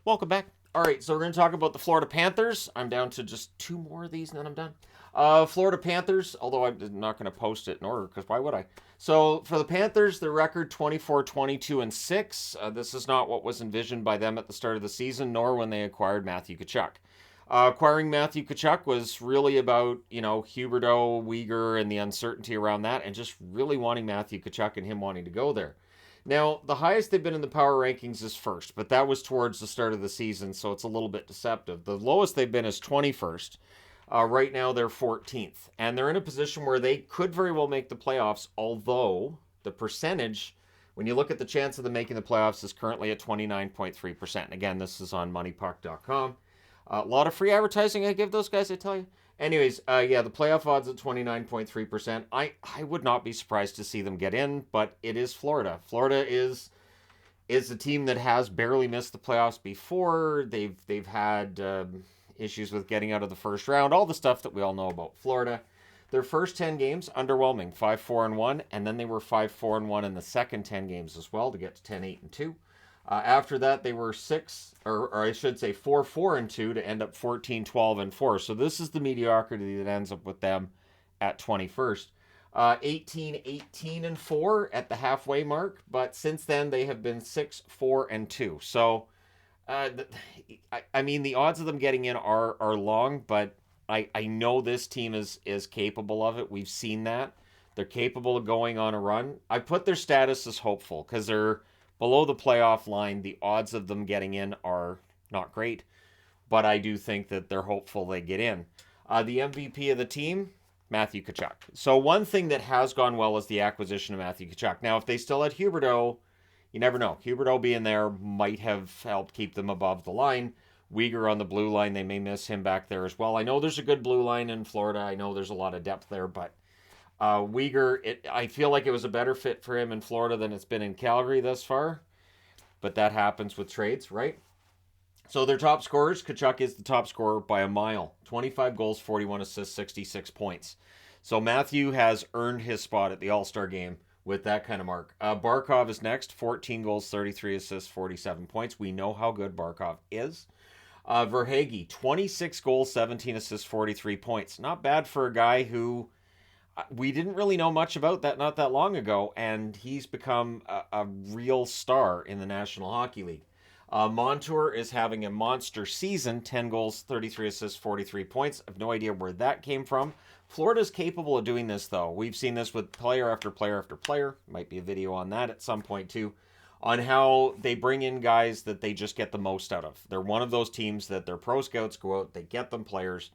Welcome back. All right, so we're going to talk about the Florida Panthers. I'm down to just two more of these, and then I'm done. Florida Panthers, although I'm not going to post it in order, because why would I? So for the Panthers, the record 24, 22, and 6. This is not what was envisioned by them at the start of the season, nor when they acquired Matthew Tkachuk. Acquiring Matthew Tkachuk was really about, Huberdeau, Uyghur, and the uncertainty around that, and just really wanting Matthew Tkachuk and him wanting to go there. Now, the highest they've been in the power rankings is first, but that was towards the start of the season, so it's a little bit deceptive. The lowest they've been is 21st. Right now, they're 14th, and they're in a position where they could very well make the playoffs, although the percentage, when you look at the chance of them making the playoffs, is currently at 29.3%. And again, this is on moneypuck.com. A lot of free advertising I give those guys, I tell you. Anyways, the playoff odds at 29.3%. I would not be surprised to see them get in, but it is Florida. Florida is a team that has barely missed the playoffs before. They've had issues with getting out of the first round, all the stuff that we all know about Florida. Their first 10 games, underwhelming, 5-4-1, and then they were 5-4-1 in the second 10 games as well to get to 10-8-2. After that, they were 4-4-2 to end up 14-12-4. So this is the mediocrity that ends up with them at 21st. 18-18-4 at the halfway mark, but since then they have been 6-4-2. So, the odds of them getting in are long, but I know this team is capable of it. We've seen that. They're capable of going on a run. I put their status as hopeful because they're below the playoff line. The odds of them getting in are not great, but I do think that they're hopeful they get in. The MVP of the team, Matthew Tkachuk. So one thing that has gone well is the acquisition of Matthew Tkachuk. Now, if they still had Huberdeau, you never know. Huberdeau being there might have helped keep them above the line. Uyghur on the blue line, they may miss him back there as well. I know there's a good blue line in Florida. I know there's a lot of depth there, but Uyghur, I feel like it was a better fit for him in Florida than it's been in Calgary thus far. But that happens with trades, right? So their top scorers, Tkachuk is the top scorer by a mile. 25 goals, 41 assists, 66 points. So Matthew has earned his spot at the All-Star game with that kind of mark. Barkov is next, 14 goals, 33 assists, 47 points. We know how good Barkov is. Verhaeghe, 26 goals, 17 assists, 43 points. Not bad for a guy who we didn't really know much about that not that long ago, and he's become a real star in the National Hockey League. Montour is having a monster season, 10 goals, 33 assists, 43 points. I have no idea where that came from. Florida's capable of doing this, though. We've seen this with player after player after player. Might be a video on that at some point, too, on how they bring in guys that they just get the most out of. They're one of those teams that their pro scouts go out, they get them players,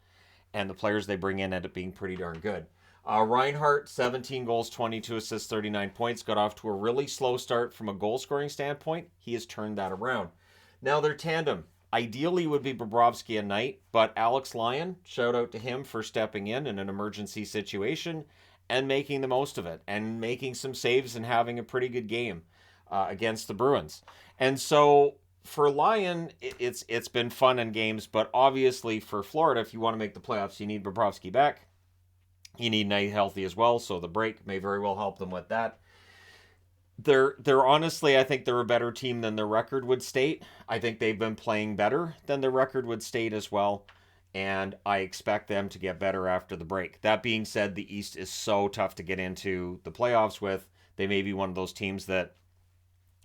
and the players they bring in end up being pretty darn good. Reinhart, 17 goals, 22 assists, 39 points. Got off to a really slow start from a goal-scoring standpoint. He has turned that around. Now their tandem, ideally would be Bobrovsky and Knight, but Alex Lyon, shout out to him for stepping in an emergency situation and making the most of it and making some saves and having a pretty good game against the Bruins. And so for Lyon, it's been fun in games, but obviously for Florida, if you want to make the playoffs, you need Bobrovsky back. You need Knight healthy as well, so the break may very well help them with that. They're honestly, I think they're a better team than their record would state. I think they've been playing better than their record would state as well, and I expect them to get better after the break. That being said, the East is so tough to get into the playoffs with. They may be one of those teams that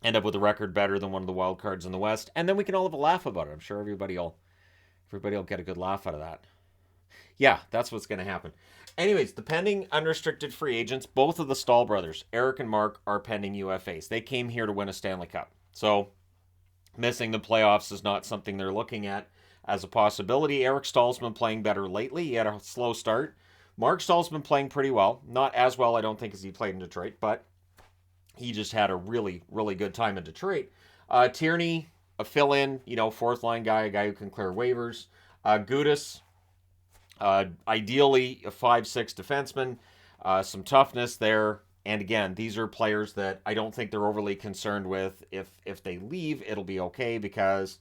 end up with a record better than one of the wild cards in the West, and then we can all have a laugh about it. I'm sure everybody will get a good laugh out of that. Yeah, that's what's going to happen. Anyways, the pending unrestricted free agents, both of the Stahl brothers, Eric and Mark, are pending UFAs. They came here to win a Stanley Cup. So missing the playoffs is not something they're looking at as a possibility. Eric Stahl's been playing better lately. He had a slow start. Mark Stahl's been playing pretty well. Not as well, I don't think, as he played in Detroit, but he just had a really, really good time in Detroit. Tierney, a fill-in, fourth line guy, a guy who can clear waivers. Gudas, ideally a 5'6" defenseman, some toughness there. And again, these are players that I don't think they're overly concerned with. If they leave, it'll be okay because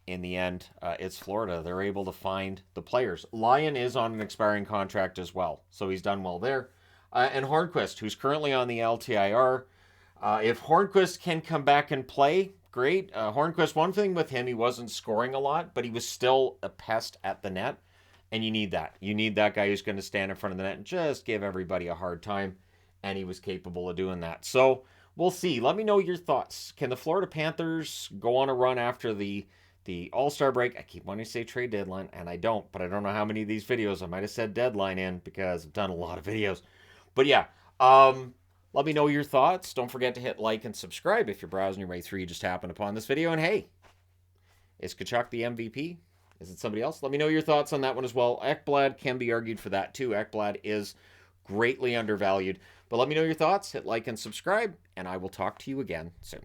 in the end, it's Florida. They're able to find the players. Lyon is on an expiring contract as well, so he's done well there. And Hornquist, who's currently on the LTIR. If Hornquist can come back and play, great. Hornquist, one thing with him, he wasn't scoring a lot, but he was still a pest at the net. And you need that. You need that guy who's going to stand in front of the net and just give everybody a hard time. And he was capable of doing that. So we'll see. Let me know your thoughts. Can the Florida Panthers go on a run after the All-Star break? I keep wanting to say trade deadline, and I don't. But I don't know how many of these videos I might have said deadline in because I've done a lot of videos. But yeah, let me know your thoughts. Don't forget to hit like and subscribe if you're browsing your way through. You just happened upon this video. And hey, is Tkachuk the MVP? Is it somebody else? Let me know your thoughts on that one as well. Ekblad can be argued for that too. Ekblad is greatly undervalued. But let me know your thoughts. Hit like and subscribe, and I will talk to you again soon.